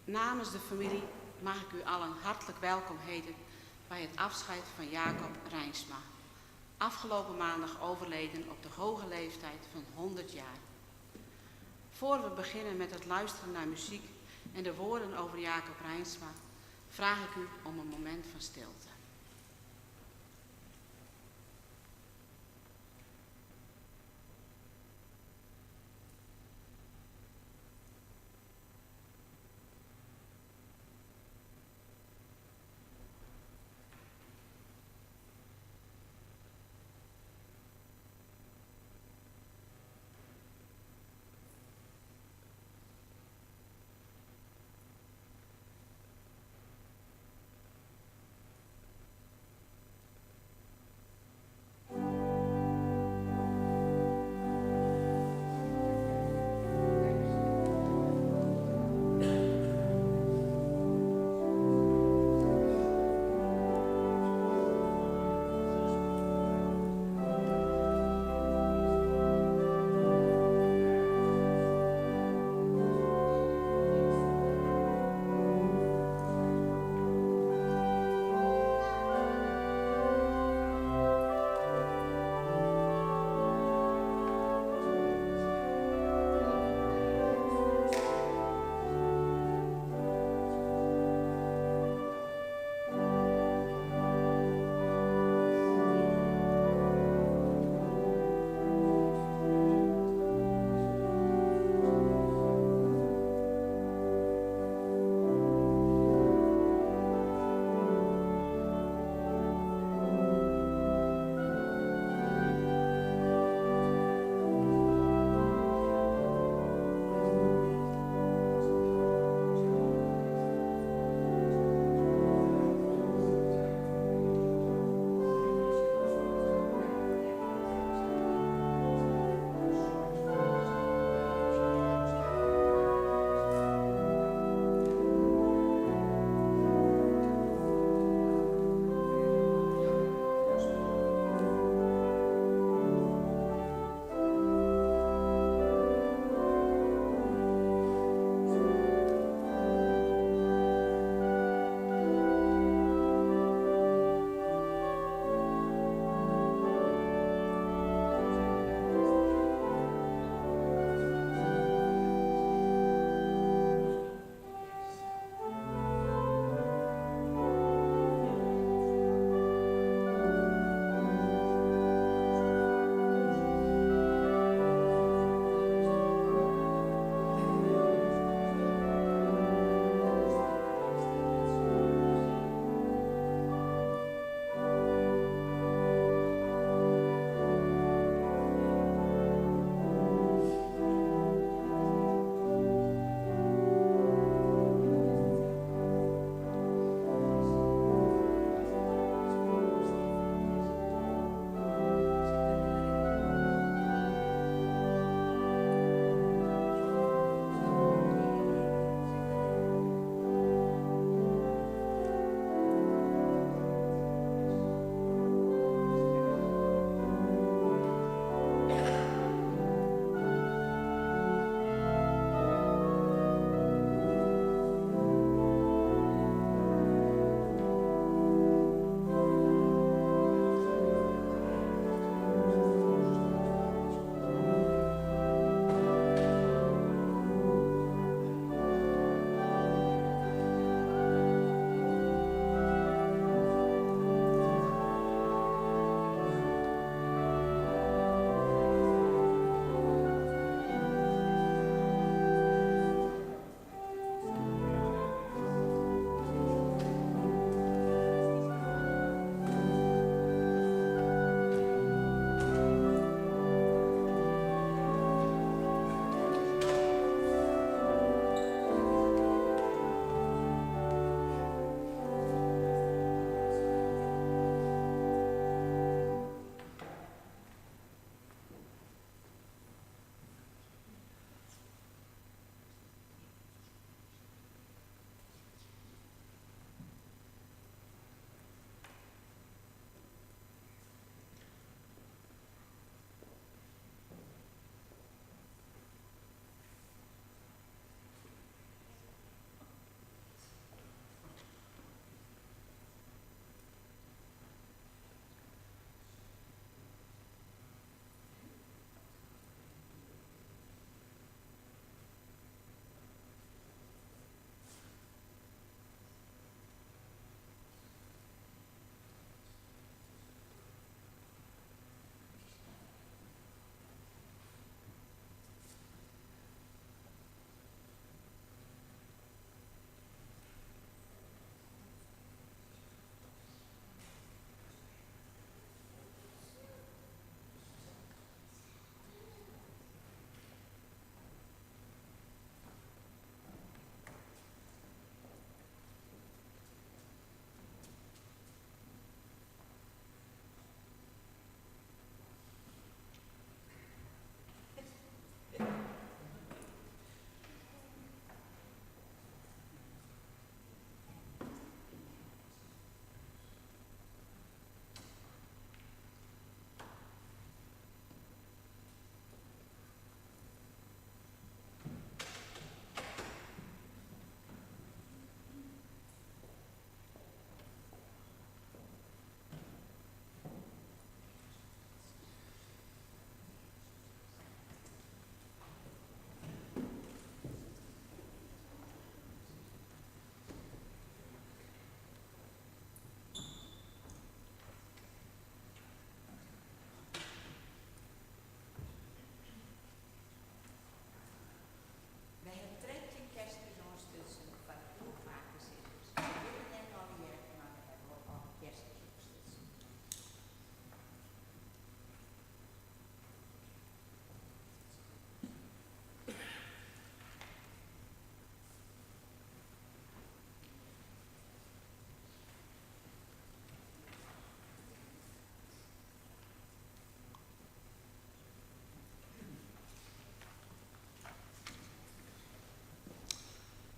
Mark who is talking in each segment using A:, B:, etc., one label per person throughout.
A: Namens de familie mag ik u allen hartelijk welkom heten bij het afscheid van Jacob Rijnsma. Afgelopen maandag overleden op de hoge leeftijd van 100 jaar. Voor we beginnen met het luisteren naar muziek en de woorden over Jacob Rijnsma, vraag ik u om een moment van stilte.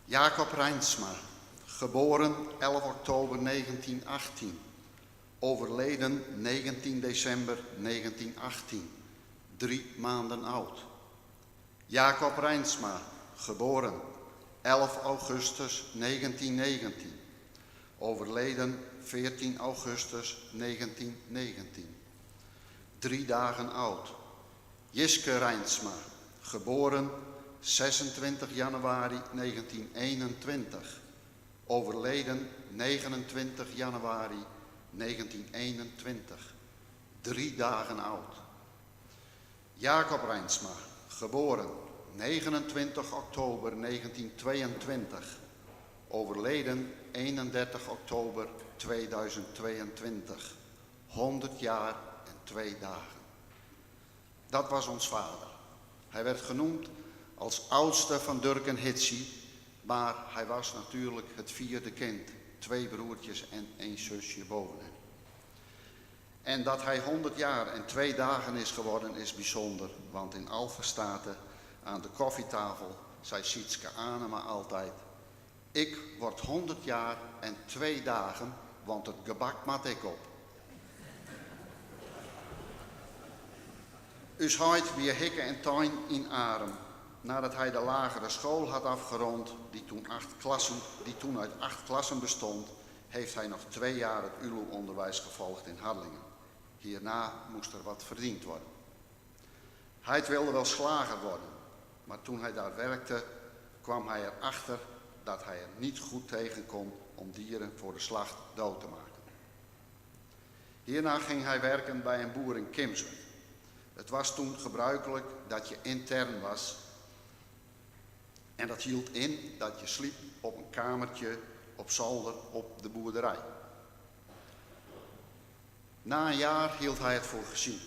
B: Jacob Rijnsma, geboren 11 oktober 1918, overleden 19 december 1918, 3 maanden oud. Jacob Rijnsma, geboren 11 augustus 1919, overleden 14 augustus 1919, 3 dagen oud. Jiske Rijnsma, geboren 26 januari 1921, overleden 29 januari 1921, 3 dagen oud. Jacob Rijnsma, geboren 29 oktober 1922, overleden 31 oktober 2022, 100 jaar en 2 dagen. Dat was ons vader. Hij werd genoemd als oudste van Durk en Hitsi, maar hij was natuurlijk het 4e kind, 2 broertjes en 1 zusje boven hem. En dat hij 100 jaar en 2 dagen is geworden is bijzonder, want in Alphenstaten aan de koffietafel zei Sietske Anema altijd: ik word 100 jaar en 2 dagen, want het gebak mat ik op. Us heid weer hikke en tuin in Arem, nadat hij de lagere school had afgerond, die toen uit 8 klassen bestond, heeft hij nog 2 jaar het ULO-onderwijs gevolgd in Harlingen. Hierna moest er wat verdiend worden. Hij wilde wel slager worden, maar toen hij daar werkte, kwam hij erachter dat hij er niet goed tegen kon om dieren voor de slacht dood te maken. Hierna ging hij werken bij een boer in Kimswerd. Het was toen gebruikelijk dat je intern was en dat hield in dat je sliep op een kamertje op zolder op de boerderij. Na een jaar hield hij het voor gezien.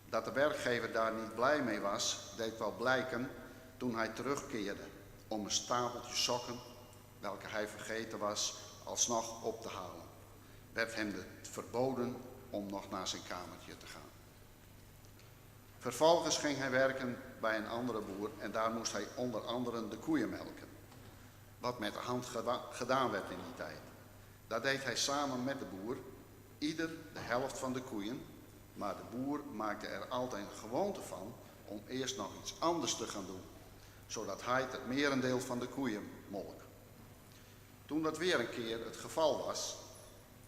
B: Dat de werkgever daar niet blij mee was, deed wel blijken toen hij terugkeerde om een stapeltje sokken, welke hij vergeten was, alsnog op te halen. Werd hem verboden om nog naar zijn kamertje te gaan. Vervolgens ging hij werken bij een andere boer en daar moest hij onder andere de koeien melken. Wat met de hand gedaan werd in die tijd. Dat deed hij samen met de boer, ieder de helft van de koeien, maar de boer maakte er altijd een gewoonte van om eerst nog iets anders te gaan doen, zodat hij het merendeel van de koeien molk. Toen dat weer een keer het geval was,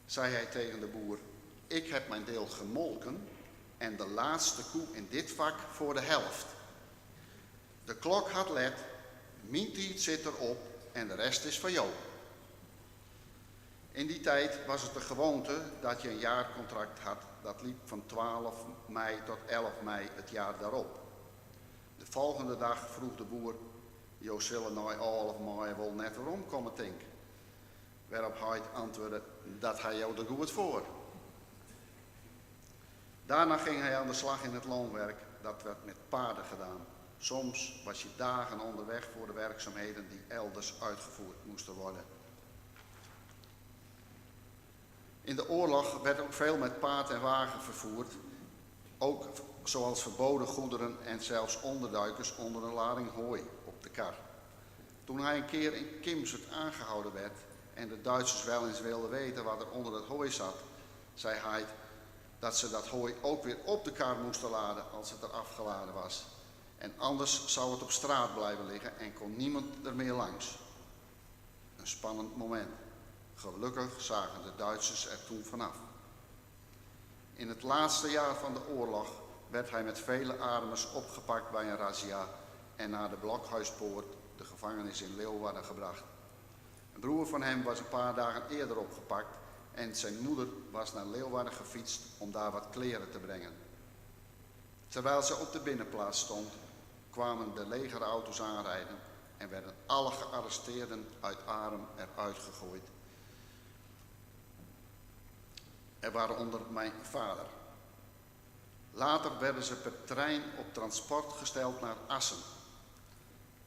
B: zei hij tegen de boer: ik heb mijn deel gemolken en de laatste koe in dit vak voor de helft. De klok had let, mijn tijd zit erop en de rest is van jou. In die tijd was het de gewoonte dat je een jaarcontract had dat liep van 12 mei tot 11 mei het jaar daarop. De volgende dag vroeg de boer: jo zullen nou 11 mei wel net waarom komen denken. Waarop hij antwoordde: dat hij jou er goed voor. Daarna ging hij aan de slag in het loonwerk. Dat werd met paarden gedaan. Soms was je dagen onderweg voor de werkzaamheden die elders uitgevoerd moesten worden. In de oorlog werd ook veel met paard en wagen vervoerd. Ook zoals verboden goederen en zelfs onderduikers onder een lading hooi op de kar. Toen hij een keer in Kimswerd aangehouden werd en de Duitsers wel eens wilden weten wat er onder het hooi zat, zei hij dat ze dat hooi ook weer op de kar moesten laden als het er afgeladen was. En anders zou het op straat blijven liggen en kon niemand er meer langs. Een spannend moment. Gelukkig zagen de Duitsers er toen vanaf. In het laatste jaar van de oorlog werd hij met vele ademers opgepakt bij een razzia en naar de Blokhuispoort, de gevangenis in Leeuwarden, gebracht. Een broer van hem was een paar dagen eerder opgepakt en zijn moeder was naar Leeuwarden gefietst om daar wat kleren te brengen. Terwijl ze op de binnenplaats stond, kwamen de legerauto's aanrijden en werden alle gearresteerden uit Arem eruit gegooid. Er waren onder mijn vader. Later werden ze per trein op transport gesteld naar Assen.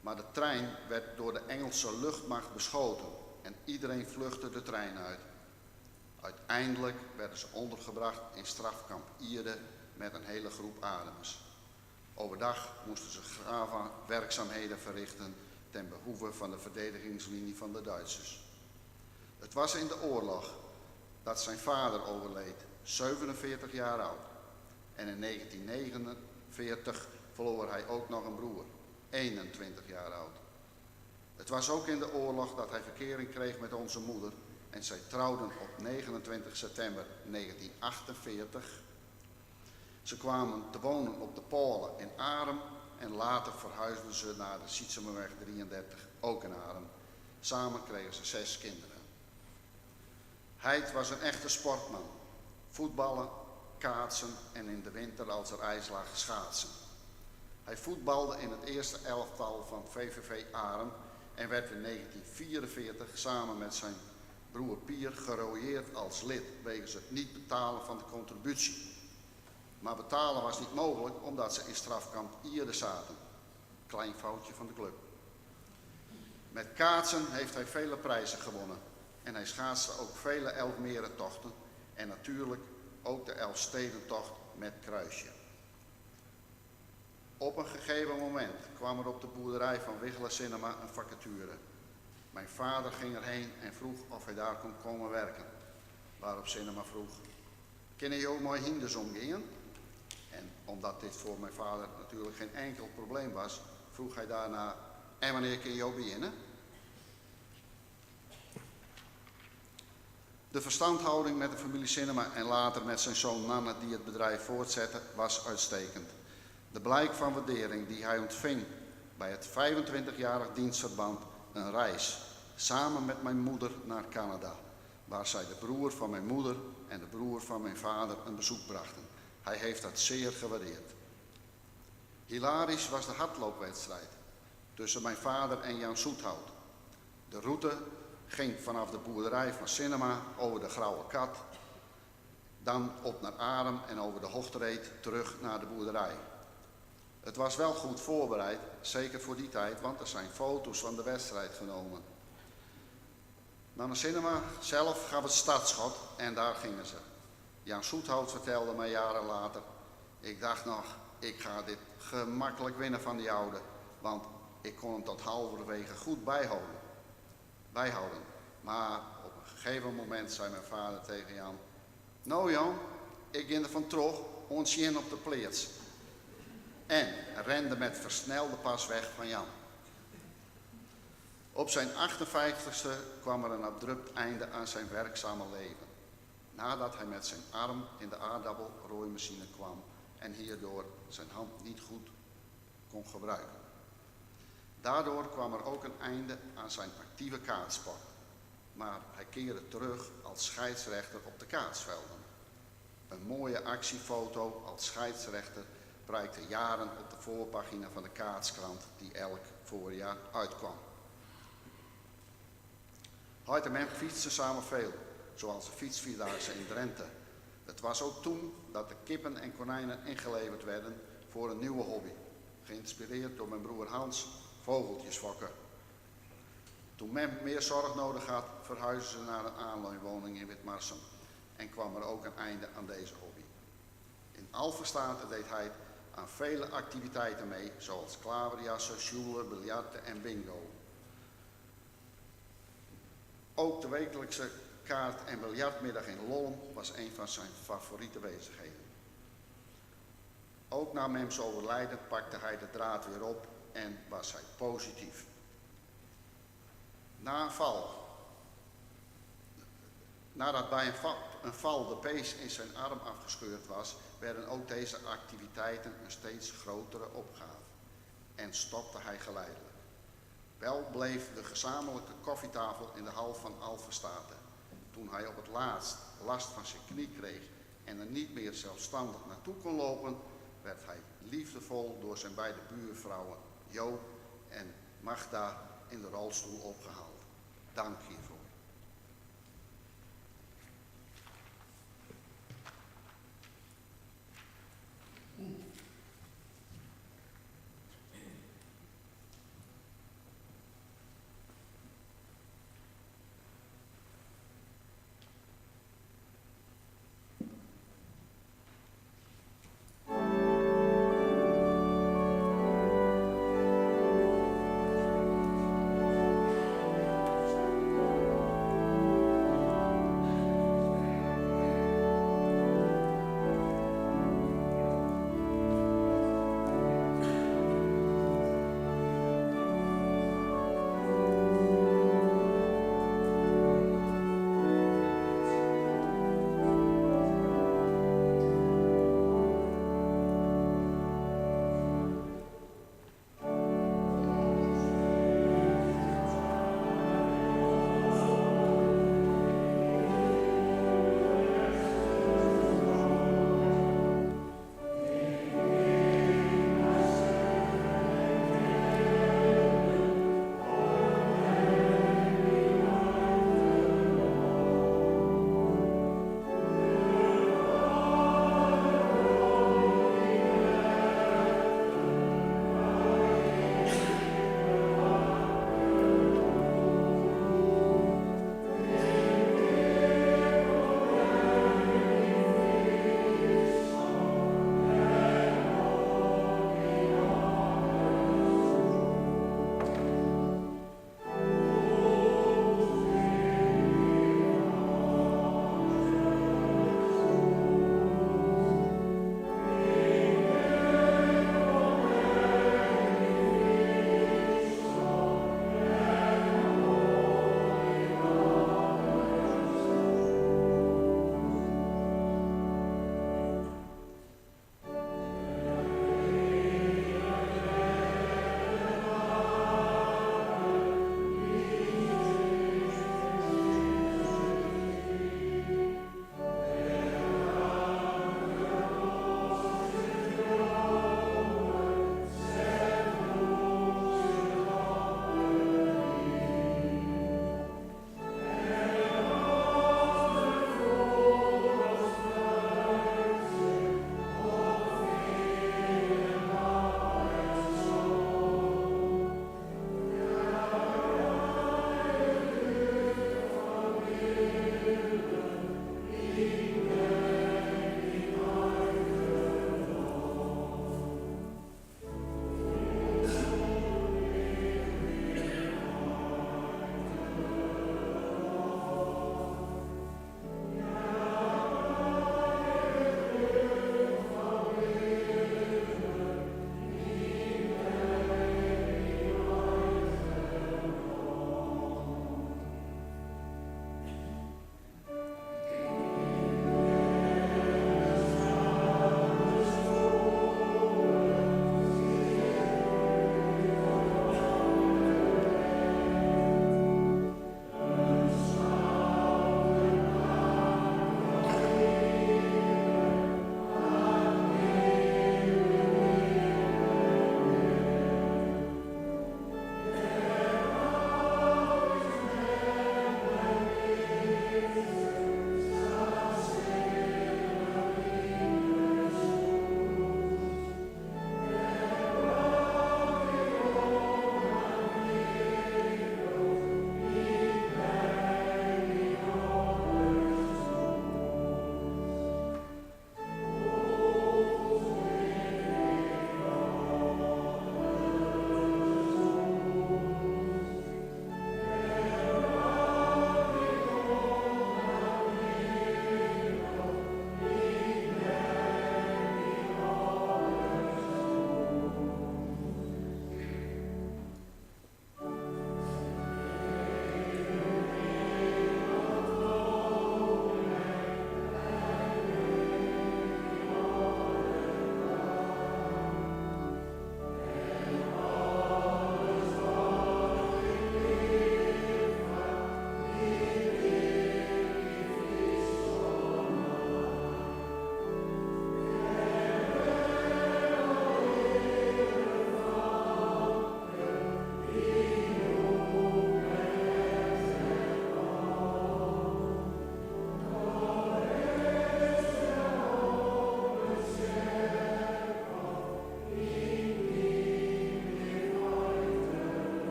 B: Maar de trein werd door de Engelse luchtmacht beschoten en iedereen vluchtte de trein uit. Uiteindelijk werden ze ondergebracht in strafkamp Ierde met een hele groep ademers. Overdag moesten ze graafwerkzaamheden verrichten ten behoeve van de verdedigingslinie van de Duitsers. Het was in de oorlog dat zijn vader overleed, 47 jaar oud. En in 1949 verloor hij ook nog een broer, 21 jaar oud. Het was ook in de oorlog dat hij verkering kreeg met onze moeder en zij trouwden op 29 september 1948. Ze kwamen te wonen op de Polen in Arem en later verhuisden ze naar de Sietsemerweg 33, ook in Arem. Samen kregen ze 6 kinderen. Hij was een echte sportman. Voetballen, kaatsen en in de winter als er ijs lag schaatsen. Hij voetbalde in het eerste elftal van VVV Arem en werd in 1944 samen met zijn broer Pier gerooieerd als lid wegens het niet betalen van de contributie. Maar betalen was niet mogelijk omdat ze in strafkamp Ierde zaten. Klein foutje van de club. Met kaatsen heeft hij vele prijzen gewonnen en hij schaatste ook vele Elfmerentochten en natuurlijk ook de Elfstedentocht met kruisje. Op een gegeven moment kwam er op de boerderij van Wichelen Cinema een vacature. Mijn vader ging erheen en vroeg of hij daar kon komen werken. Waarop Cinema vroeg, kunnen je ook mooi hinders omgaan? En omdat dit voor mijn vader natuurlijk geen enkel probleem was, vroeg hij daarna, en wanneer kun je ook beginnen? De verstandhouding met de familie Cinema en later met zijn zoon Nanne die het bedrijf voortzette, was uitstekend. De blijk van waardering die hij ontving bij het 25-jarig dienstverband een reis, samen met mijn moeder naar Canada, waar zij de broer van mijn moeder en de broer van mijn vader een bezoek brachten. Hij heeft dat zeer gewaardeerd. Hilarisch was de hardloopwedstrijd tussen mijn vader en Jan Soethout. De route ging vanaf de boerderij van Cinema over de Grauwe Kat, dan op naar Arem en over de Hochtreed terug naar de boerderij. Het was wel goed voorbereid, zeker voor die tijd, want er zijn foto's van de wedstrijd genomen. Naar de Cinema zelf gaf het startschot en daar gingen ze. Jan Soethout vertelde mij jaren later, ik dacht nog, ik ga dit gemakkelijk winnen van die oude, want ik kon hem tot halverwege goed bijhouden. Maar op een gegeven moment zei mijn vader tegen Jan, nou Jan, ik ging er van terug, ons zien op de plaats. En rende met versnelde pas weg van Jan. Op zijn 58ste kwam er een abrupt einde aan zijn werkzame leven. Nadat hij met zijn arm in de aardappelrooimachine kwam en hierdoor zijn hand niet goed kon gebruiken. Daardoor kwam er ook een einde aan zijn actieve kaatsport. Maar hij keerde terug als scheidsrechter op de kaatsvelden. Een mooie actiefoto als scheidsrechter prijkte jaren op de voorpagina van de kaatskrant die elk voorjaar uitkwam. Hij en hem fietsten samen veel, zoals de fietsvierdaagse in Drenthe. Het was ook toen dat de kippen en konijnen ingeleverd werden voor een nieuwe hobby. Geïnspireerd door mijn broer Hans, vogeltjesfokker. Toen men meer zorg nodig had, verhuisden ze naar een aanleunwoning in Witmarsum en kwam er ook een einde aan deze hobby. In Alphenstaten deed hij aan vele activiteiten mee, zoals klaverjassen, sjoelen, biljarten en bingo. Ook de wekelijkse kaart- en biljartmiddag in Lollum was een van zijn favoriete bezigheden. Ook na Mems overlijden pakte hij de draad weer op en was hij positief. Na een val, nadat bij een val de pees in zijn arm afgescheurd was, werden ook deze activiteiten een steeds grotere opgave en stopte hij geleidelijk. Wel bleef de gezamenlijke koffietafel in de hal van Alphenstaten. Toen hij op het laatst last van zijn knie kreeg en er niet meer zelfstandig naartoe kon lopen, werd hij liefdevol door zijn beide buurvrouwen Jo en Magda in de rolstoel opgehaald. Dank hiervoor.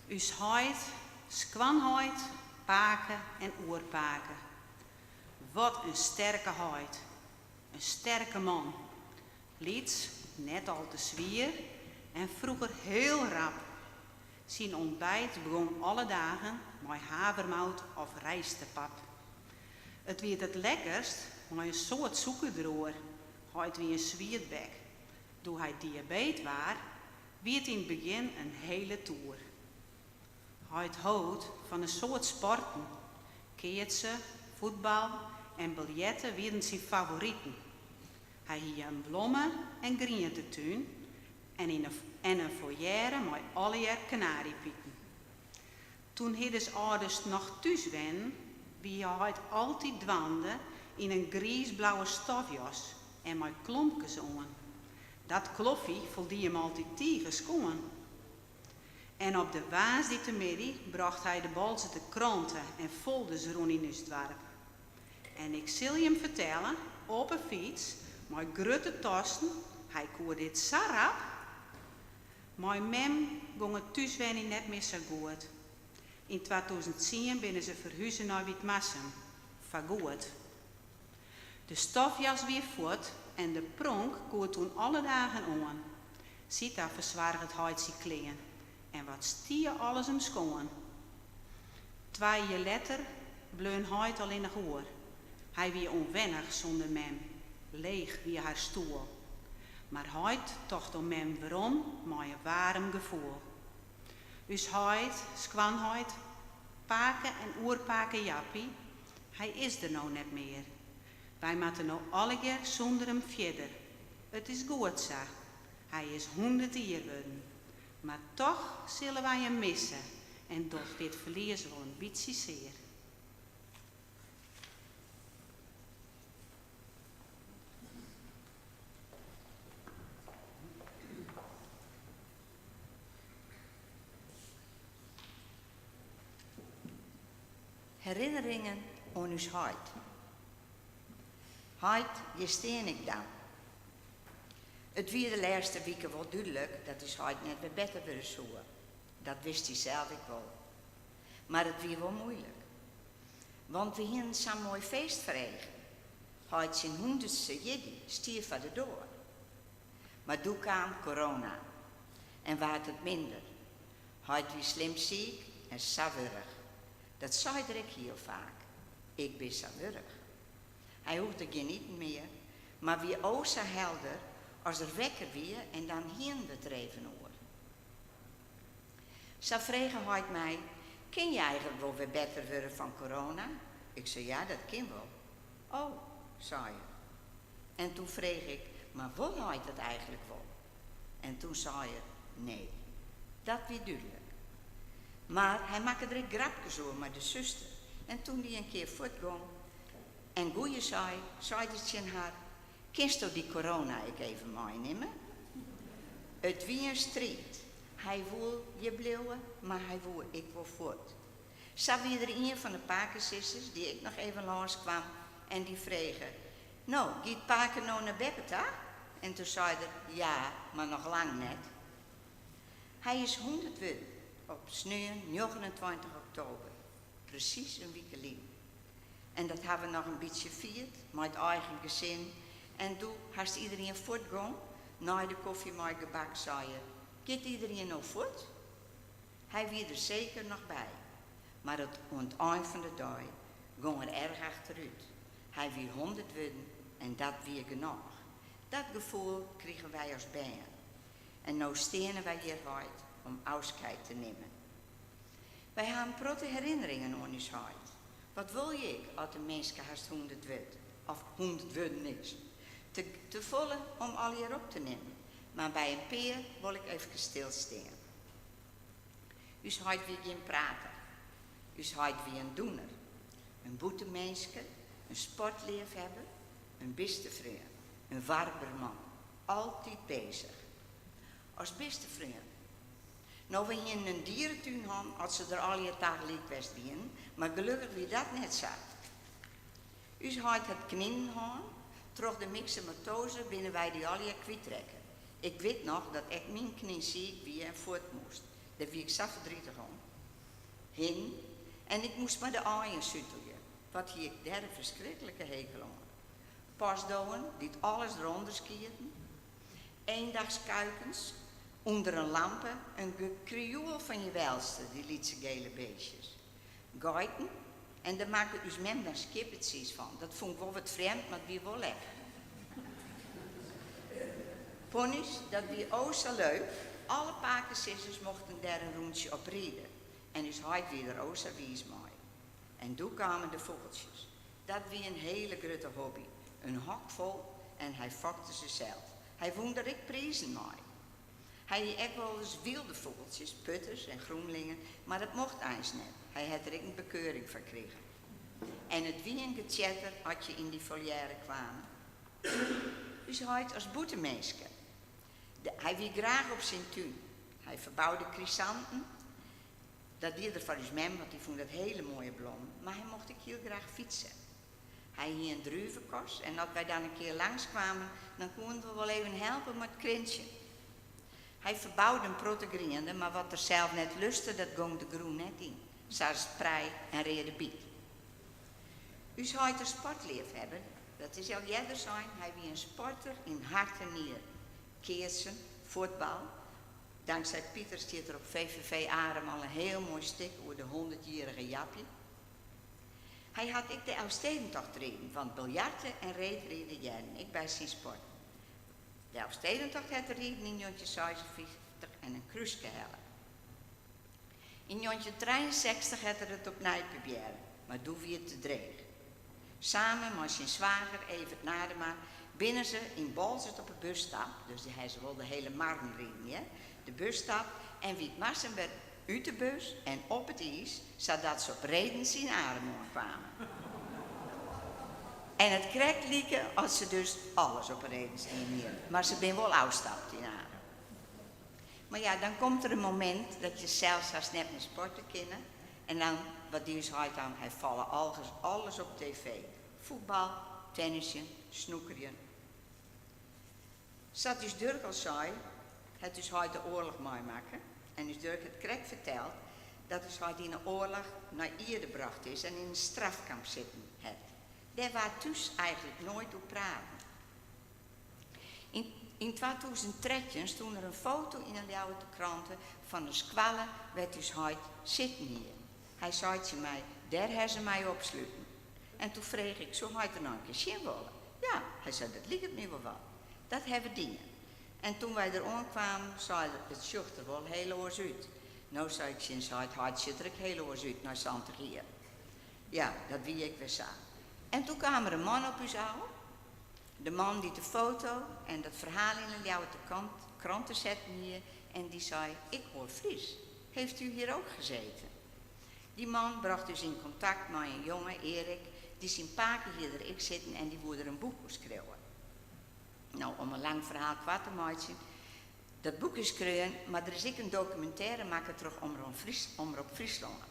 C: Us heid, skwanheid, paken en oerpaken. Wat een sterke heid. Een sterke man. Liets, net al te zwier en vroeger heel rap. Zijn ontbijt begon alle dagen met havermout of rijstepap. Het werd het lekkerst met een soort suikerdroer. Hij wie een zwierdbek. Toen hij diabetes was, werd in het begin een hele toer. Hij houdt van een soort sporten. Keertsen, voetbal en biljetten werden zijn favorieten. Hij had een bloemen- en groentetuin en een foyer met alle kanariepieten. Toen hidden ouders nog thuis waren, wie hij altijd dwande in een grijsblauwe stofjas en met klompjes aan. Dat kloffie voldie hem altijd tegen schoon. En op de woensdagmiddag bracht hij de balse te kranten en volde ze rond in het dorp. En ik zal je hem vertellen, op een fiets, met grote tassen, hij koerde dit zo rap. Mijn mem ging het thuiswennen net meer zo goed. In 2010 binnen ze verhuizen naar Witmassum. Vergoed. De stofjas weer voort en de pronk koerde toen alle dagen aan. Sita verzwaar het huidje kleen. En wat stier alles hem schoon. 2 jaar later bleun hij al in de hoor. Hij weer onwennig zonder mem. Leeg wie haar stoel. Maar hij tocht om mem waarom, met een warm gevoel. Dus hij, skwanheid, paken en oerpaken jappie, hij is er nou net meer. Wij moeten nou alle keer zonder hem verder. Het is goed zo. Hij is 100 jaar geworden. Maar toch zullen wij hem missen. En door dit verlies wel een beetje zeer.
D: Herinneringen aan uw heid. Heid, je steen ik dan. Het wie de laatste weken wel duidelijk dat is heid net weer beter willen zoeken. Dat wist hij zelf ik wel. Maar het wie wel moeilijk. Want we hadden zo'n mooi feest verregen. Heid zijn 100ste jiddi stierf van de door. Maar toen kwam corona. En werd het minder. Heid wie slim ziek en saveurig. Dat zei ik heel vaak. Ik ben saveurig. Hij hoefde geen niet meer, maar wie ook zo helder als er wekker weer en dan heen we het even over. Zo vregen hij mij, ken je eigenlijk wel weer beter worden van corona? Ik zei, ja, dat kan wel. Oh, zei hij. En toen vroeg ik, maar wil hij dat eigenlijk wel? En toen zei hij, nee, dat weer duidelijk. Maar hij maakte er een grapje over met de zuster. En toen die een keer voortging en goeie zei hij tegen haar, kinst u die corona ik even meenemen? Het wie een strijd. Hij wil je blijven, maar hij wil ik wel voort. Zo wie er een van de pakenzusters die ik nog even langs kwam en die vregen, nou, gaat paken nou naar bed, hè? En toen zei hij, ja, maar nog lang net. Hij is 100 worden op sneeuw 29 oktober. Precies een week geleden. En dat hebben we nog een beetje vierd, met het eigen gezin. En toen had iedereen voortgegaan, na de koffie met gebak zei je, gaat iedereen nou voort? Hij was er zeker nog bij. Maar aan het eind van de dag ging er erg achteruit. Hij wie 100 worden en dat weer genoeg. Dat gevoel kregen wij als bijen. En nu stenen wij hier uit om afscheid te nemen. Wij hebben grote herinneringen aan ons hart. Wat wil je als een mens haast 100 wordt, of 100 worden is? Te volle om al hier op te nemen. Maar bij een peer wil ik even stilstaan. Us hart wie geen prater. Us hart wie een doener. Een boete mensje, een sportliefhebber, een beste vriend, een warmer man. Altijd bezig. Als beste vriend. Nou, we hier een dierentuin hadden, als ze er al je dag liep best in, maar gelukkig wie dat net zat. Us hart het knieën gaan, troch de mixematose binnen wij die al je kwijt trekken. Ik weet nog dat ik mijn knie ziek wie en voort moest. Daar wie ik zo verdrietig om. Hin. En ik moest maar de aaien suttelen. Wat hier ik daar een verschrikkelijke hekel aan. Pasdoen, die alles eronder skieten. Eendagskuikens, onder een lampen, een gekrioel van je welste, die lietse gele beestjes. Geiten, en daar maken dus mem dan skippetsies van. Dat vond ik wel wat vreemd, maar wie wel lekker. Ponies, dat wie o zo leuk. Alle pakensissers mochten daar een rondje op rijden. En dus had weer o zo wies mooi. En toen kwamen de vogeltjes. Dat wie een hele grote hobby. Een hok vol en hij fokte ze zelf. Hij vond dat ik prijzen mooi. Hij had ook wel eens wilde vogeltjes, putters en groenlingen, maar dat mocht eens net. Hij had er ook een bekeuring van gekregen. En het wie een gechatter had je in die volière kwamen. Dus hij had als boetemeeske. Hij wie graag op zijn tuin. Hij verbouwde chrysanten. Dat deed er van zijn mem, want die vond dat hele mooie bloemen. Maar hij mocht ook heel graag fietsen. Hij hier een druivenkast en als wij dan een keer langskwamen, dan konden we wel even helpen met het krintje. Hij verbouwde een prottegriende, maar wat er zelf net lustte, dat ging de groen net in. Zoals prei en rede biet. U zou het een sportliefhebber, dat is al jeder zijn. Hij wie een sporter in hart en nier. Keersen, voetbal. Dankzij Pieter zit er op VVV Arem al een heel mooi stuk over de 100-jarige Japje. Hij had ik de Elfstedentocht reden, van biljarten en reetreden jaren. Ik bij zijn sport. De Elfstedentocht had er reden in 1956 en een kruiske helle. In 1963 had er het op Nijpebjerg, maar toen wie het te dreig. Samen met zijn zwager Evert Nadema binnen ze in Balzert op een busstap, dus die hij ze wel de hele markt reden, ja? De busstap, en wie massen werd uit de bus en op het ijs, zodat ze op redens in adem kwamen. En het krek lieken als ze dus alles op redens nemen, maar ze ben wel uitstapt in adem. Maar ja, dan komt er een moment dat je zelfs als net met sporten kennen, en dan, wat die is uit aan, hij vallen alles op tv. Voetbal, tennisje, snoekerjen. Zat dus Dirk al zei, het is hij de oorlog meemaken. En dus Dirk het krek verteld, dat is hij die in de oorlog naar Ierden gebracht is en in een strafkamp zitten heeft. Daar waar dus eigenlijk nooit op praten. In 2013 stond er een foto in de Ljouwerte kranten van een squalle waar dus hij zitten hier. Hij zei tegen mij, daar hebben ze mij opsluiten. En toen vroeg ik, zo hij er nog een keer zien willen? Ja, hij zei, dat ligt het nu wel wat. Dat hebben dingen. En toen wij er aankwamen, zei hij, het zocht er wel heel oors uit. Nou zei ik sinds hij zit er ook heel oors uit naar Santegier. Ja, dat wie ik weer samen. En toen kwam er een man op uw oude. De man die de foto en dat verhaal in de Ljouwerte kranten zette hier. En die zei, ik hoor Fries. Heeft u hier ook gezeten? Die man bracht dus in contact met een jongen, Erik, die zijn paken hier er ik zitten en die wilde er een boek schreeuwen. Nou, om een lang verhaal kwart te maken, dat boek is schreeuwen, maar er is ook een documentaire maken terug Omroep Friesland.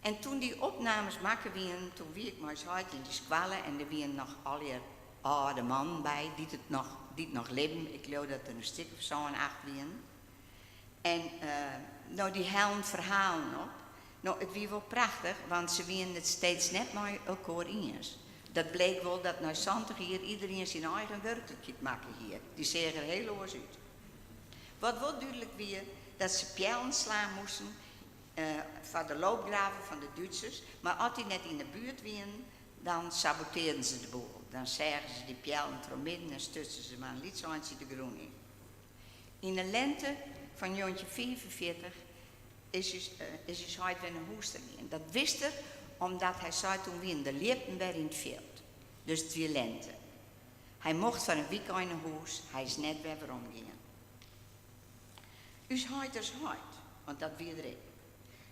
D: En toen die opnames maken wien, toen wie ik maar eens uit in die squallen en er wien nog alweer de man bij, die het nog leven. Ik geloof dat er een stuk of zo en 8 wien. En nou, die helden verhalen op. Nou, het wie wel prachtig, want ze wien het steeds net met elkaar eens. Dat bleek wel dat naar Santig hier iedereen zijn eigen werkelijkheid maken hier. Die zeggen er heel oors uit. Wat wel duidelijk weer, dat ze pijlen slaan moesten van de loopgraven van de Duitsers. Maar als die net in de buurt waren, dan saboteerden ze de boel. Dan zagen ze die pijlen er midden en stutsen ze maar een lietshandje de groen in. In de lente van 1945 is hij weer een hoester in. Dat wist er omdat hij zei toen we in de liepen weer in het veld. Dus het weer lente. Hij mocht van een week in een huis, hij is net weer waarom gingen. Us heid is heid, want dat wie er ik.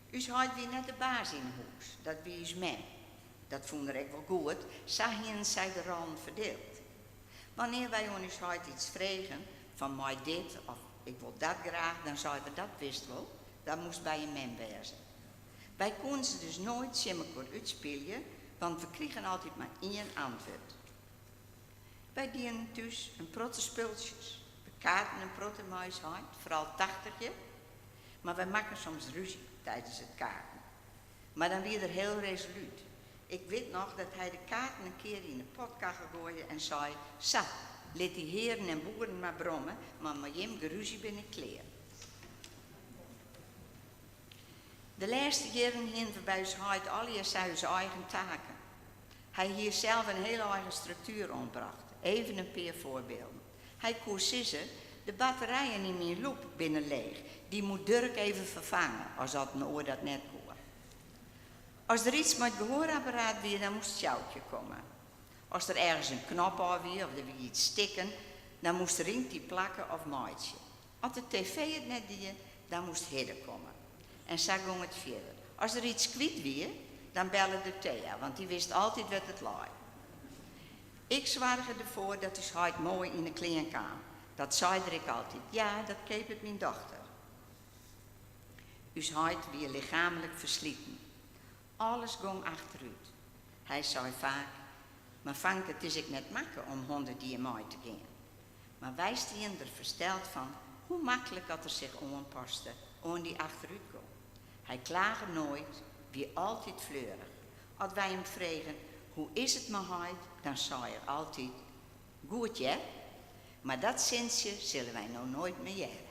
D: Us heid wie net de baas in het huis, dat wie is men. Dat vond ik wel goed, zagien zij de rand verdeeld. Wanneer wij ons heid iets vregen, van mij dit of ik wil dat graag, dan zeiden we dat wist wel, dat moest bij een men wezen. Wij konden ze dus nooit simmerkort uitspelen, want we kregen altijd maar één antwoord. Wij dienen dus een protte spultjes. We kaarten een protte muisheid, vooral 80je. Maar we maken soms ruzie tijdens het kaarten. Maar dan weer er heel resoluut. Ik weet nog dat hij de kaarten een keer in de potkachel gooide en zei: "Sa, laat die heren en boeren maar brommen, maar met hem geruzie ben ik klaar." De laatste jaren heen bij Huid al zijn eigen taken. Hij hier zelf een hele eigen structuur ontbracht. Even een paar voorbeelden. Hij koos sissen, de batterijen in mijn loop binnen leeg. Die moet Dirk even vervangen, als dat een oor dat net kon. Als er iets met het gehoorapparaat weer, dan moest Sjoutje komen. Als er ergens een knop aan weer of er weer iets stikken, dan moest er die plakken of maatje. Als de tv het net deed, dan moest Hidde komen. En zo ging het verder. Als er iets kwijt weer, dan belde de Thea, want die wist altijd wat het lag. Ik zorgde ervoor dat hij huid mooi in de kleren kwam. Dat zei ik altijd. Ja, dat keep het mijn dochter. Uw huid weer lichamelijk verslieten. Alles ging achteruit. Hij zei vaak: "Maar Vanke, het is ik net makkelijk om 100 jaar mee te gaan." Maar wij stien er versteld van hoe makkelijk dat er zich aanpaste aan die achteruitgang. Hij klaagde nooit, weer altijd fleurig. Als wij hem vregen: "Hoe is het met huid?" dan zei hij altijd: "Goed, ja? Maar dat zinsje zullen wij nou nooit meer jaren."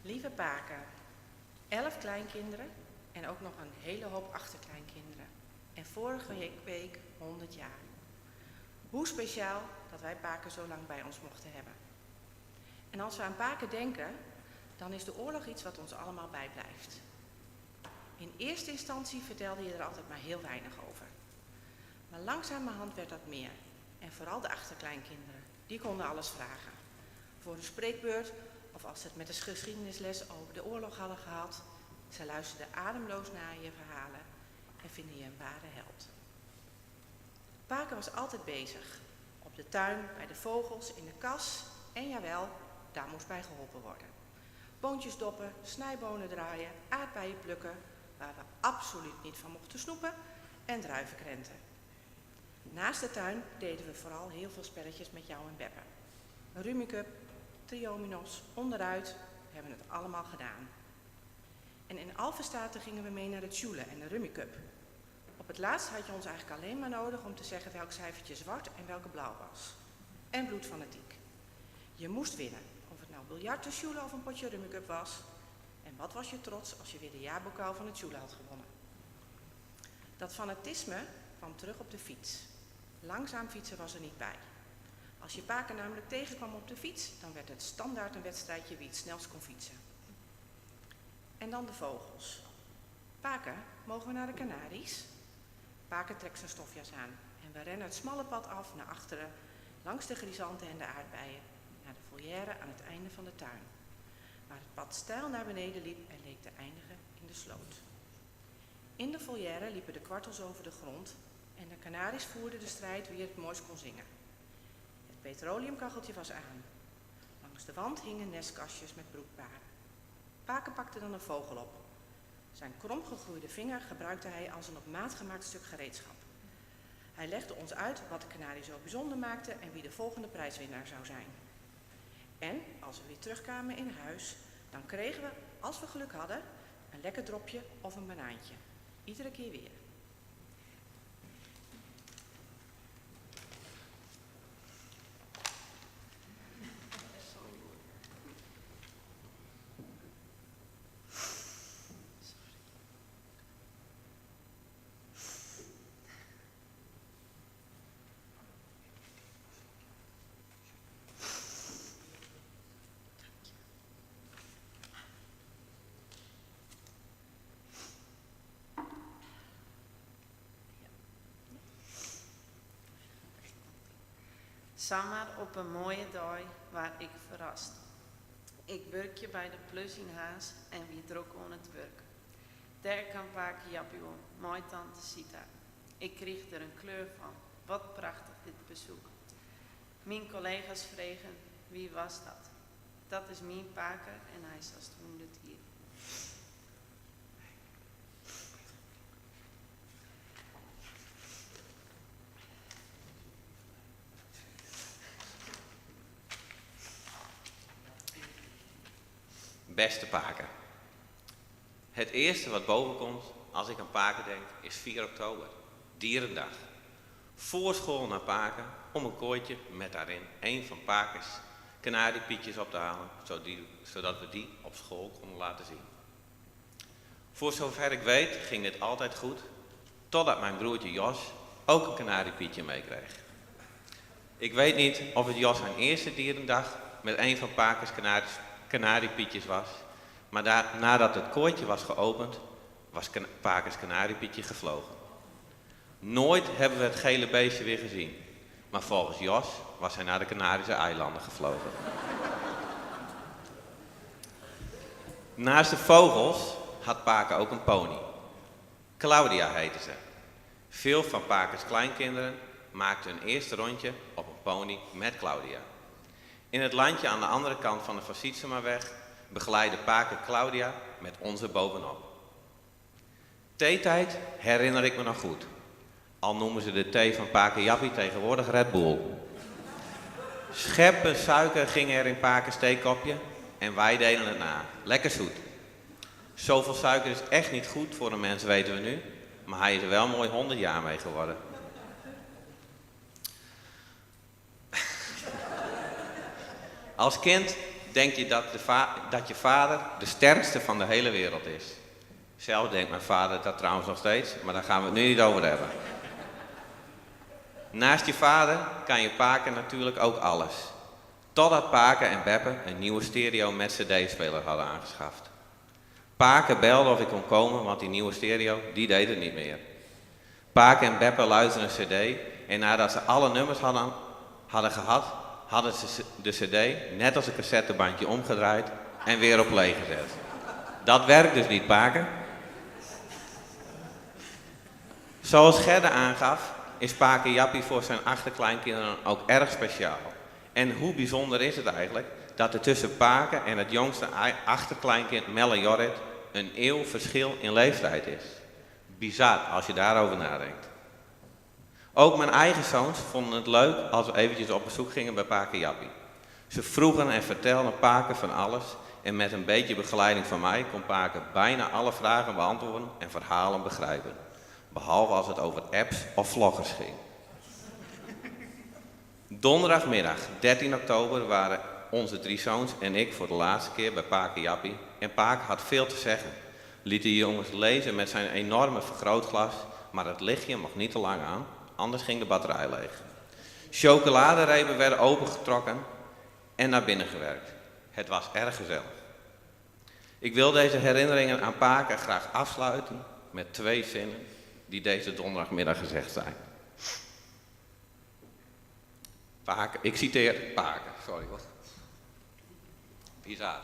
E: Lieve Paken, 11 kleinkinderen en ook nog een hele hoop achterkleinkinderen. En vorige week 100 jaar. Hoe speciaal dat wij Paken zo lang bij ons mochten hebben. En als we aan Paken denken, dan is de oorlog iets wat ons allemaal bijblijft. In eerste instantie vertelde je er altijd maar heel weinig over. Maar langzamerhand werd dat meer. En vooral de achterkleinkinderen, die konden alles vragen. Voor een spreekbeurt of als ze het met de geschiedenisles over de oorlog hadden gehad. Ze luisterden ademloos naar je verhalen en vinden je een ware held. Paken was altijd bezig. Op de tuin, bij de vogels, in de kas en jawel, daar moest bij geholpen worden. Boontjes doppen, snijbonen draaien, aardbeien plukken, waar we absoluut niet van mochten snoepen, en druiven krenten. Naast de tuin deden we vooral heel veel spelletjes met jou en Beppe. Rummikub, triominos, onderuit, we hebben het allemaal gedaan. En in Alphenstaten gingen we mee naar de Tjule en de Rummikub. Op het laatst had je ons eigenlijk alleen maar nodig om te zeggen welk cijfertje zwart en welke blauw was. En bloedfanatiek. Je moest winnen, of het nou biljart, de Tjule of een potje Rummikub was. En wat was je trots als je weer de jaarbokaal van de Tjule had gewonnen. Dat fanatisme kwam terug op de fiets. Langzaam fietsen was er niet bij. Als je Paken namelijk tegenkwam op de fiets, dan werd het standaard een wedstrijdje wie het snelst kon fietsen. En dan de vogels. Paken, mogen we naar de Canaries? Paken trekt zijn stofjas aan en we rennen het smalle pad af naar achteren, langs de grisanten en de aardbeien, naar de volière aan het einde van de tuin, waar het pad steil naar beneden liep en leek te eindigen in de sloot. In de volière liepen de kwartels over de grond en de Canaries voerden de strijd wie het mooist kon zingen. Het petroleumkacheltje was aan. Langs de wand hingen nestkastjes met broedparen. Paken pakte dan een vogel op. Zijn kromgegroeide vinger gebruikte hij als een op maat gemaakt stuk gereedschap. Hij legde ons uit wat de kanarie zo bijzonder maakte en wie de volgende prijswinnaar zou zijn. En als we weer terugkwamen in huis, dan kregen we, als we geluk hadden, een lekker dropje of een banaantje. Iedere keer weer.
F: Zomaar op een mooie dag waar ik verrast. Ik werkje bij de Plusinhaas en wie druk aan het werk. Daar kan Paken Jappio, mooi tante Sita. Ik kreeg er een kleur van. Wat prachtig dit bezoek. Mijn collega's vregen, wie was dat? Dat is mijn Paken en hij is als 100 hier.
G: Beste Paken. Het eerste wat boven komt als ik aan Paken denk is 4 oktober, Dierendag. Voor school naar Paken om een kooitje met daarin een van Pakens kanariepietjes op te halen, zodat we die op school konden laten zien. Voor zover ik weet ging dit altijd goed, totdat mijn broertje Jos ook een kanariepietje meekreeg. Ik weet niet of het Jos zijn eerste Dierendag met een van Pakens kanariepietjes was, maar nadat het kooitje was geopend, was Pakens kanariepietje gevlogen. Nooit hebben we het gele beestje weer gezien, maar volgens Jos was hij naar de Canarische eilanden gevlogen. Naast de vogels had Paken ook een pony. Claudia heette ze. Veel van Pakens kleinkinderen maakten hun eerste rondje op een pony met Claudia. In het landje aan de andere kant van de Van Sietsemaweg begeleidde Paken Claudia met ons er bovenop. Theetijd herinner ik me nog goed. Al noemen ze de thee van Paken Jappie tegenwoordig Red Bull. Scheppen suiker ging er in Pakens theekopje en wij deden het na. Lekker zoet. Zoveel suiker is echt niet goed voor een mens, weten we nu. Maar hij is er wel mooi 100 jaar mee geworden. Als kind denk je dat je vader de sterkste van de hele wereld is. Zelf denkt mijn vader dat trouwens nog steeds, maar daar gaan we het nu niet over hebben. Naast je vader kan je Paken natuurlijk ook alles. Totdat Paken en Beppe een nieuwe stereo met cd-speler hadden aangeschaft. Paken belde of ik kon komen, want die nieuwe stereo, die deed het niet meer. Paken en Beppe luisterden een cd en nadat ze alle nummers hadden gehad, hadden ze de cd, net als een cassettebandje, omgedraaid en weer op play gezet. Dat werkt dus niet, Paken. Zoals Gerda aangaf, is Pake Jappie voor zijn achterkleinkinderen ook erg speciaal. En hoe bijzonder is het eigenlijk dat er tussen Pake en het jongste achterkleinkind Melle Jorrit een eeuw verschil in leeftijd is. Bizar als je daarover nadenkt. Ook mijn eigen zoons vonden het leuk als we eventjes op bezoek gingen bij Pake Jappie. Ze vroegen en vertelden Pake van alles en met een beetje begeleiding van mij kon Pake bijna alle vragen beantwoorden en verhalen begrijpen. Behalve als het over apps of vloggers ging. Donderdagmiddag 13 oktober waren onze 3 zoons en ik voor de laatste keer bij Pake Jappie. En Pake had veel te zeggen. Liet de jongens lezen met zijn enorme vergrootglas, maar het lichtje mocht niet te lang aan, anders ging de batterij leeg. Chocoladerepen werden opengetrokken en naar binnen gewerkt. Het was erg gezellig. Ik wil deze herinneringen aan Pake graag afsluiten met 2 zinnen die deze donderdagmiddag gezegd zijn. Pake, ik citeer Pake, sorry hoor. Bizar.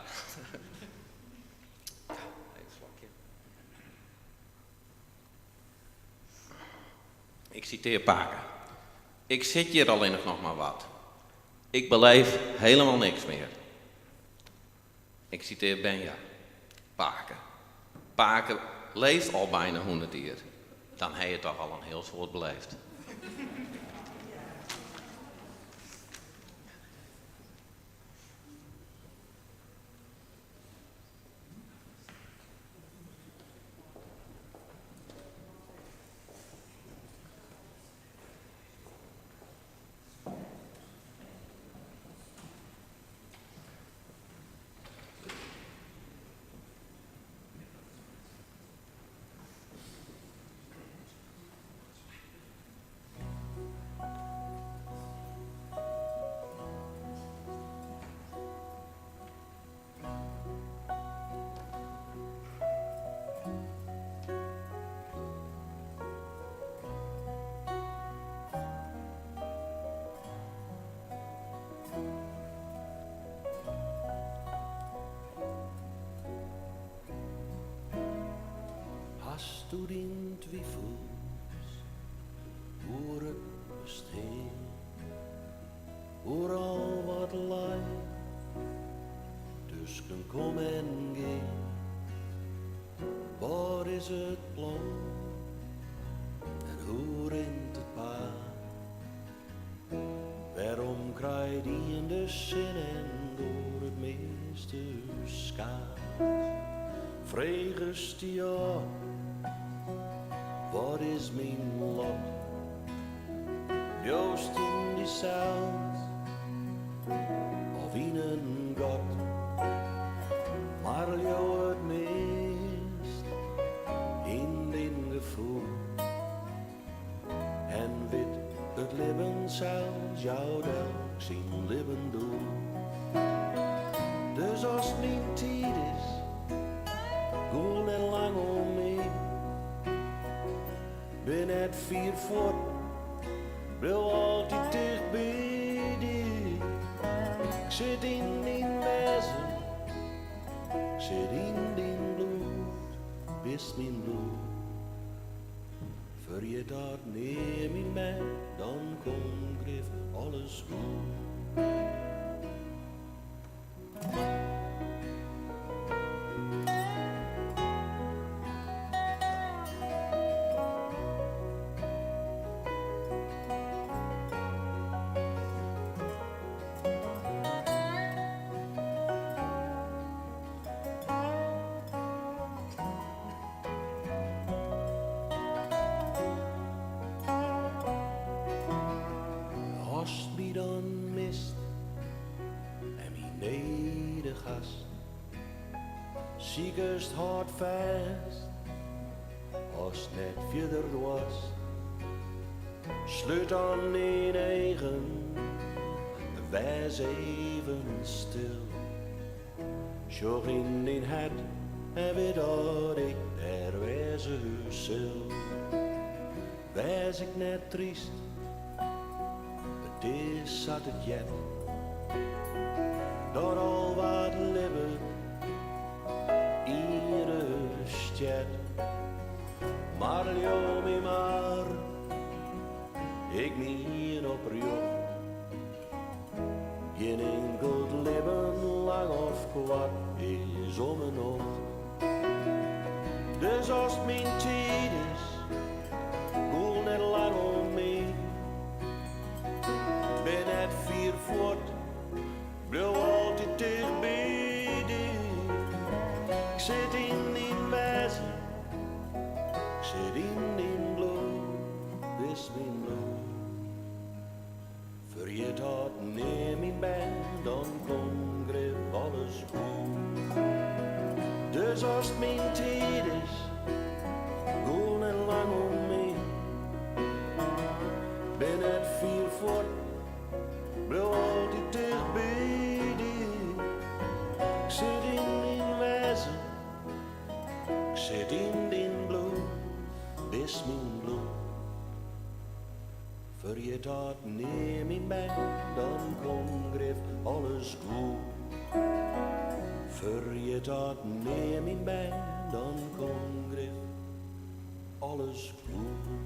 G: Even een slokje. Ik citeer Pake. Ik zit hier alleen nog maar wat. Ik beleef helemaal niks meer. Ik citeer Benja. Pake. Pake leeft al bijna 100 jaar. Dan heb je toch al een heel soort beleefd.
H: Hast du den Twijfels oor het bestaan, oor al wat lijdt, dus kan komen en gaan. Wat is het plan en hoe rent het paard? Waarom krijgt die in de zin en door het meeste schaars? Vreugdes die op. Wat is mijn lot? Joost in die zout of in een god, maar jou het meest in den gevoel en wit het leven zelfs jou elk zijn leven doen. Dus als het mijn tijd is, go net lang om mee. Ben het 4 voet, wil altijd dicht bij die. Ik zit in die wezen, ik zit in die bloed, best mijn bloed. Voor je dat neem in mij, dan komt grif alles goed. Als wie dan mist en wie nedergast, ziekest hard vast, als net verder was, sluit dan in eigen, wees even stil. Zorg in den het en weet dat ik er wezen zal. Wees ik net triest, het is zat het jet, dat al wat leven in rust jet. Maar jou me maar ik mien op joch. Geen enkel leven lang of kwart is om en nog. Dus als het mijn tijd is, goel net lang om me. Ben het vier voort, blijf altijd dicht bij die. Ik zit in die wijze, ik zit in die bloed, is mijn bloed. Vergeet dat neem ik ben, dan komt grif alles goed. Dus als het mijn tijd is, goel en lang om me. Ben het vier voort, blijf altijd dicht bij die. Ik zit in die wijze, ik zit in die bloed, is mijn bloed. Vergeet dat neem ik mee, dan komt grif alles goed. Vergeet dat neem ik mee, dan komt grif alles goed.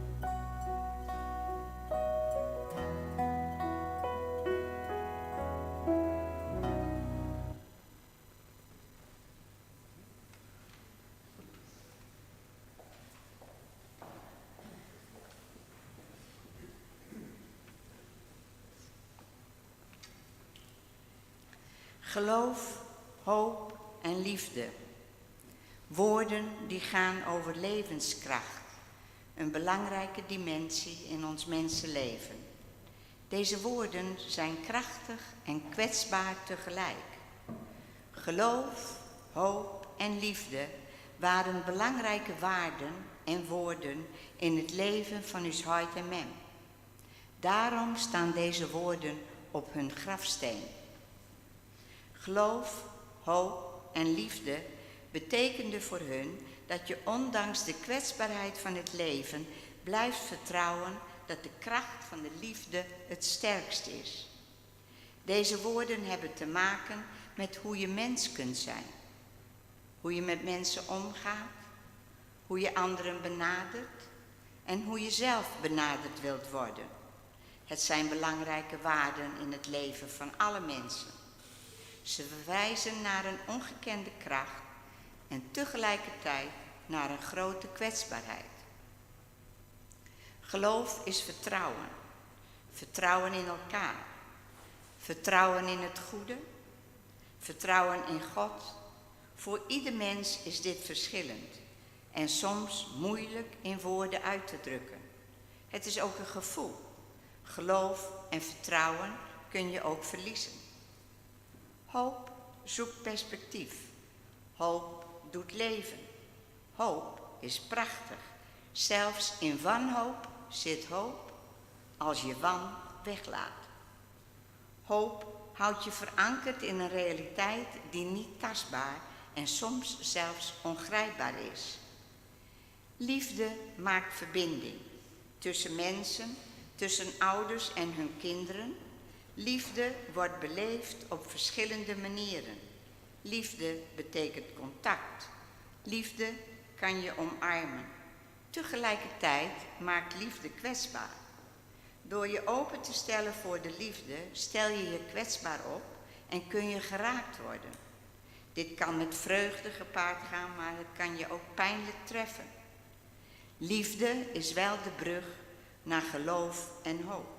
D: Geloof, hoop en liefde. Woorden die gaan over levenskracht. Een belangrijke dimensie in ons mensenleven. Deze woorden zijn krachtig en kwetsbaar tegelijk. Geloof, hoop en liefde waren belangrijke waarden en woorden in het leven van Us Heid en Mem. Daarom staan deze woorden op hun grafsteen. Geloof, hoop en liefde betekende voor hun dat je ondanks de kwetsbaarheid van het leven blijft vertrouwen dat de kracht van de liefde het sterkst is. Deze woorden hebben te maken met hoe je mens kunt zijn. Hoe je met mensen omgaat, hoe je anderen benadert en hoe je zelf benaderd wilt worden. Het zijn belangrijke waarden in het leven van alle mensen. Ze verwijzen naar een ongekende kracht en tegelijkertijd naar een grote kwetsbaarheid. Geloof is vertrouwen. Vertrouwen in elkaar. Vertrouwen in het goede. Vertrouwen in God. Voor ieder mens is dit verschillend en soms moeilijk in woorden uit te drukken. Het is ook een gevoel. Geloof en vertrouwen kun je ook verliezen. Hoop zoekt perspectief. Hoop doet leven. Hoop is prachtig. Zelfs in wanhoop zit hoop als je wan weglaat. Hoop houdt je verankerd in een realiteit die niet tastbaar en soms zelfs ongrijpbaar is. Liefde maakt verbinding tussen mensen, tussen ouders en hun kinderen. Liefde wordt beleefd op verschillende manieren. Liefde betekent contact. Liefde kan je omarmen. Tegelijkertijd maakt liefde kwetsbaar. Door je open te stellen voor de liefde, stel je je kwetsbaar op en kun je geraakt worden. Dit kan met vreugde gepaard gaan, maar het kan je ook pijnlijk treffen. Liefde is wel de brug naar geloof en hoop.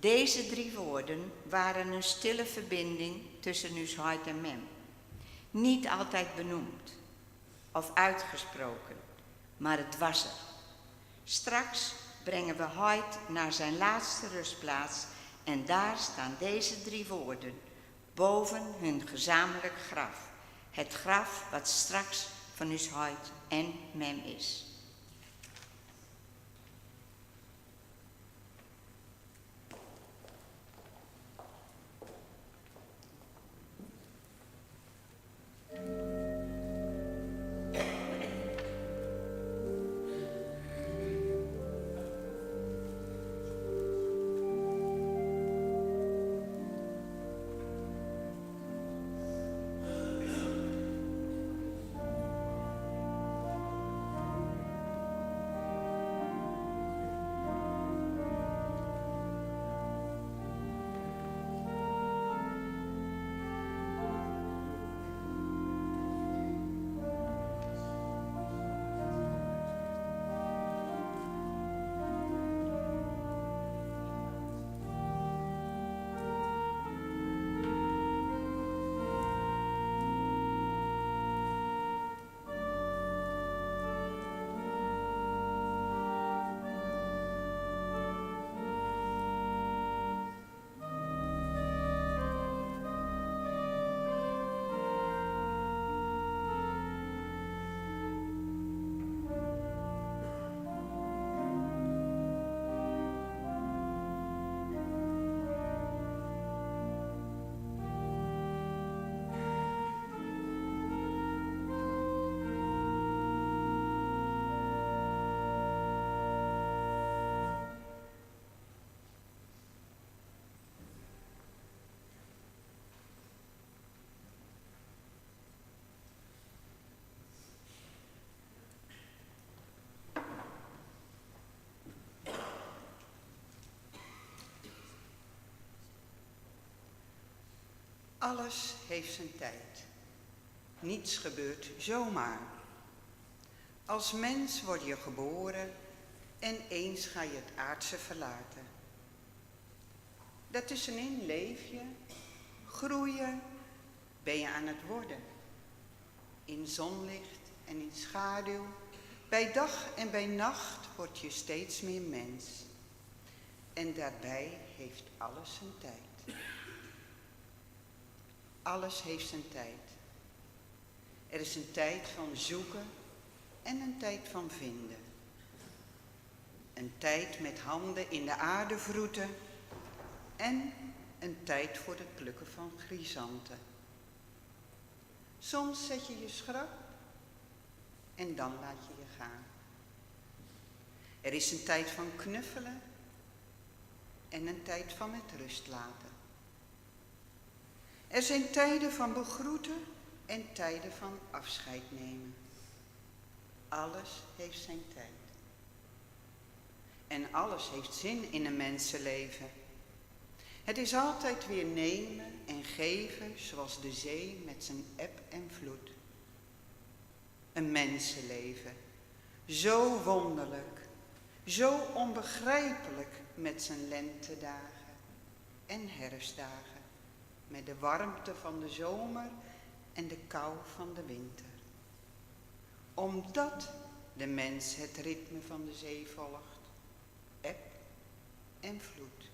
D: Deze 3 woorden waren een stille verbinding tussen Us Heid en Mem. Niet altijd benoemd of uitgesproken, maar het was er. Straks brengen we Heid naar zijn laatste rustplaats en daar staan deze 3 woorden boven hun gezamenlijk graf. Het graf wat straks van Us Heid en Mem is.
I: Alles heeft zijn tijd. Niets gebeurt zomaar. Als mens word je geboren en eens ga je het aardse verlaten. Daartussenin leef je, groei je, ben je aan het worden. In zonlicht en in schaduw, bij dag en bij nacht word je steeds meer mens. En daarbij heeft alles zijn tijd. Alles heeft zijn tijd. Er is een tijd van zoeken en een tijd van vinden. Een tijd met handen in de aarde vroeten en een tijd voor het plukken van chrysanten. Soms zet je je schrap en dan laat je je gaan. Er is een tijd van knuffelen en een tijd van met rust laten. Er zijn tijden van begroeten en tijden van afscheid nemen. Alles heeft zijn tijd. En alles heeft zin in een mensenleven. Het is altijd weer nemen en geven zoals de zee met zijn eb en vloed. Een mensenleven, zo wonderlijk, zo onbegrijpelijk met zijn lentedagen en herfstdagen. Met de warmte van de zomer en de kou van de winter. Omdat de mens het ritme van de zee volgt, eb en vloed.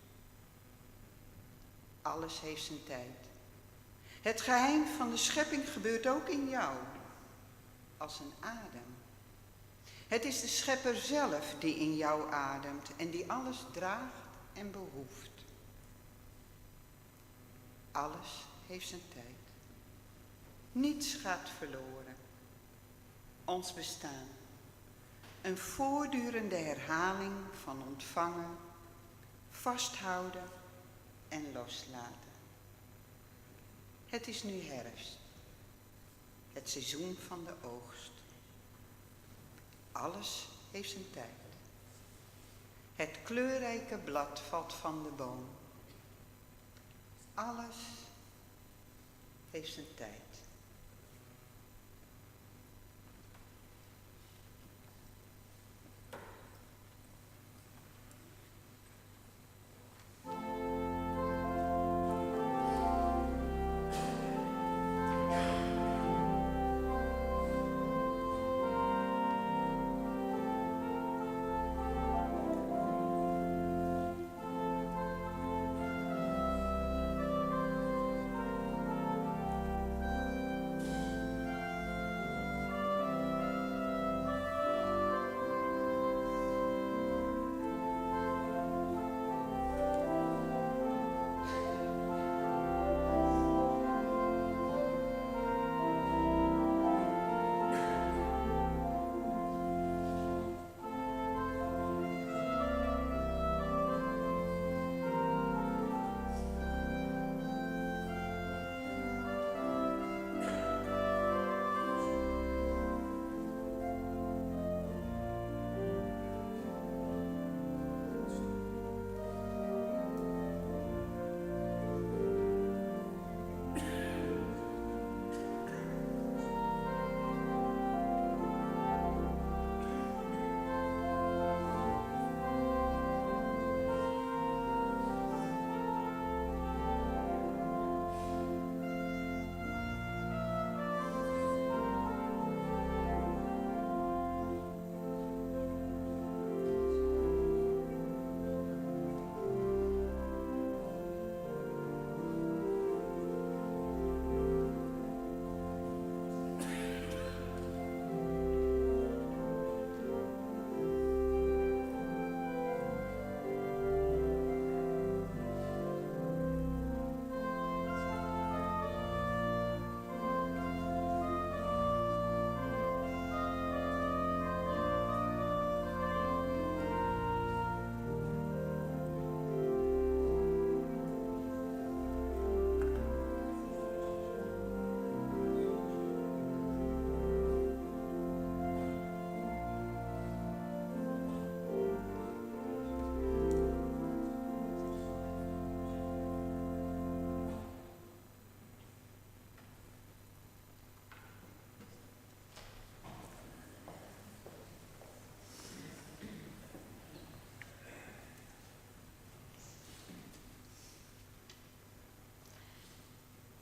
I: Alles heeft zijn tijd. Het geheim van de schepping gebeurt ook in jou, als een adem. Het is de schepper zelf die in jou ademt en die alles draagt en behoeft. Alles heeft zijn tijd. Niets gaat verloren. Ons bestaan. Een voortdurende herhaling van ontvangen, vasthouden en loslaten. Het is nu herfst. Het seizoen van de oogst. Alles heeft zijn tijd. Het kleurrijke blad valt van de boom. Alles heeft zijn tijd.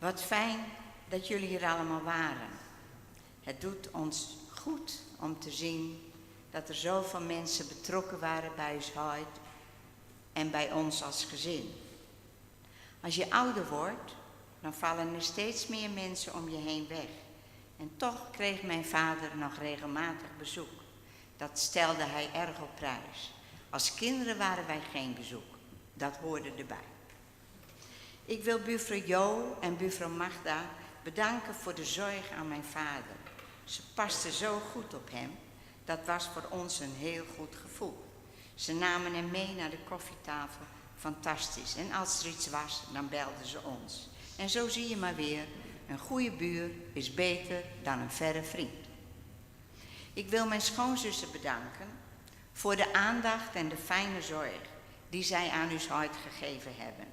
D: Wat fijn dat jullie hier allemaal waren. Het doet ons goed om te zien dat er zoveel mensen betrokken waren bij ons huis en bij ons als gezin. Als je ouder wordt, dan vallen er steeds meer mensen om je heen weg. En toch kreeg mijn vader nog regelmatig bezoek. Dat stelde hij erg op prijs. Als kinderen waren wij geen bezoek. Dat hoorde erbij. Ik wil buurvrouw Jo en buurvrouw Magda bedanken voor de zorg aan mijn vader. Ze paste zo goed op hem. Dat was voor ons een heel goed gevoel. Ze namen hem mee naar de koffietafel. Fantastisch. En als er iets was, dan belden ze ons. En zo zie je maar weer, een goede buur is beter dan een verre vriend. Ik wil mijn schoonzussen bedanken voor de aandacht en de fijne zorg die zij aan ons huis gegeven hebben.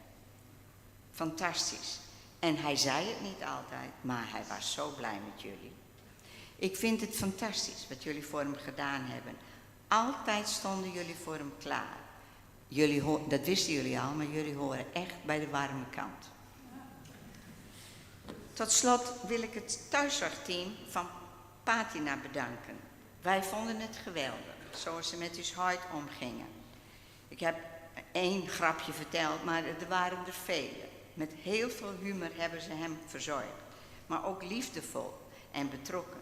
D: Fantastisch. En hij zei het niet altijd, maar hij was zo blij met jullie. Ik vind het fantastisch wat jullie voor hem gedaan hebben. Altijd stonden jullie voor hem klaar. Dat wisten jullie al, maar jullie horen echt bij de warme kant. Tot slot wil ik het thuiszorgteam van Patina bedanken. Wij vonden het geweldig, zoals ze met ons huid omgingen. Ik heb 1 grapje verteld, maar er waren er vele. Met heel veel humor hebben ze hem verzorgd, maar ook liefdevol en betrokken.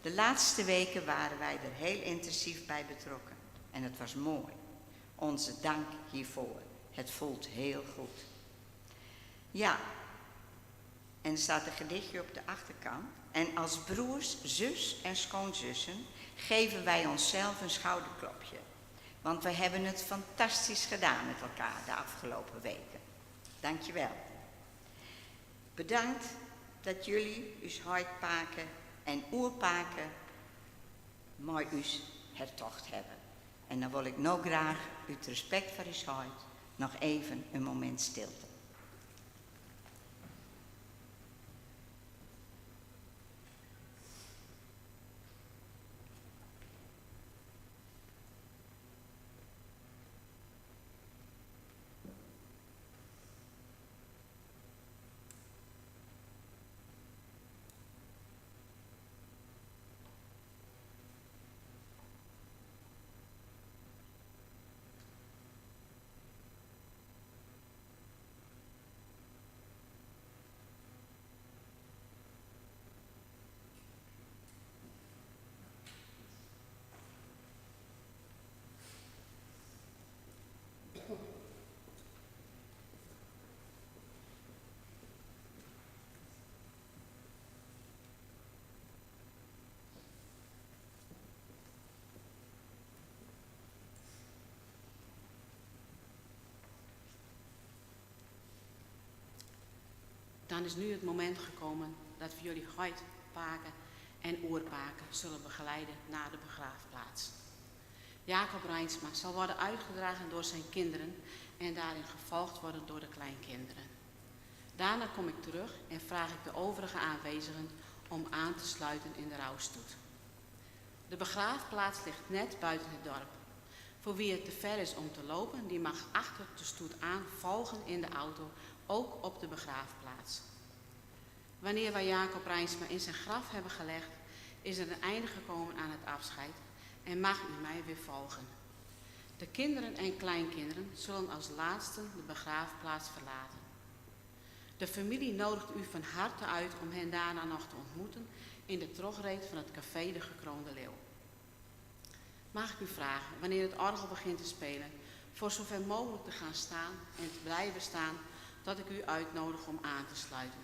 D: De laatste weken waren wij er heel intensief bij betrokken en het was mooi. Onze dank hiervoor. Het voelt heel goed. Ja, en er staat een gedichtje op de achterkant. En als broers, zus en schoonzussen geven wij onszelf een schouderklopje. Want wij hebben het fantastisch gedaan met elkaar de afgelopen weken. Dankjewel. Bedankt dat jullie uw huidpaken en oerpaken mooi us hertocht hebben. En dan wil ik nou graag uit respect voor uw huid nog even een moment stilte.
A: Dan is nu het moment gekomen dat we jullie huidpaken en oerpaken zullen begeleiden naar de begraafplaats. Jacob Rijnsma zal worden uitgedragen door zijn kinderen en daarin gevolgd worden door de kleinkinderen. Daarna kom ik terug en vraag ik de overige aanwezigen om aan te sluiten in de rouwstoet. De begraafplaats ligt net buiten het dorp. Voor wie het te ver is om te lopen, die mag achter de stoet aan volgen in de auto, ook op de begraafplaats. Wanneer wij Jacob Rijnsma in zijn graf hebben gelegd, is er een einde gekomen aan het afscheid en mag u mij weer volgen. De kinderen en kleinkinderen zullen als laatste de begraafplaats verlaten. De familie nodigt u van harte uit om hen daarna nog te ontmoeten in de trogreet van het café De Gekroonde Leeuw. Mag ik u vragen, wanneer het orgel begint te spelen, voor zover mogelijk te gaan staan en te blijven staan, dat ik u uitnodig om aan te sluiten.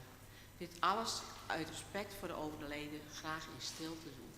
A: Dit alles uit respect voor de overleden graag in stilte doen.